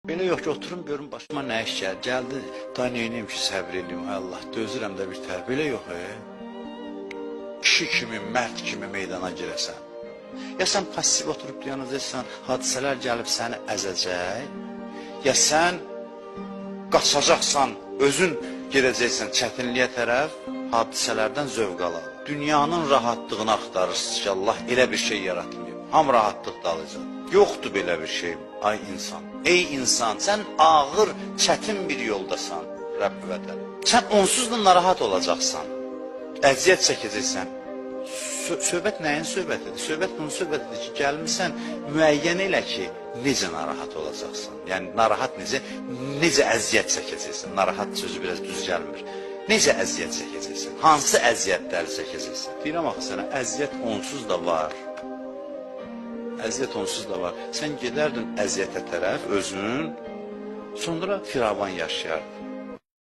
Belə yox ki, oturum görüm başıma nə iş gəlir. Gəldi, da neyniyim ki, səbr edeyim, ay Allah, dözürəm də bir tərəf. Belə yox, kişi kimi, mərd kimi meydana girəsən. Ya sən pasiv oturub dayanacaqsan, hadisələr gəlib səni əzəcək, ya sən qaçacaqsan, özün gedəcəksən çətinliyə tərəf, hadisələrdən zövq alaq. Dünyanın rahatlığını axtarırsınız ki, Allah elə bir şey yaratmayıb. Ham rahatlıq dalacaq. Yoxdur belə bir şey, ay insan. Ey insan, sən ağır, çətin bir yoldasan, Rəbb vətən. Sən onsuz da narahat olacaqsan, əziyyət çəkəcəksən. Söhbət nəyin söhbətidir? Söhbət bunun söhbətidir ki, gəlmirsən müəyyən elə ki, necə narahat olacaqsan. Yəni, narahat necə əziyyət çəkəcəksən. Narahat sözü biraz düz gəlmir. Necə əziyyət çəkəcəksən? Hansı əziyyətləri çəkəcəksən? Deyirəm axı sənə, əziyyət onsuz da var. Əziyyət onsuz da var. Sən gedərdin əziyyətə tərəf özün, sonra firavan yaşayardın.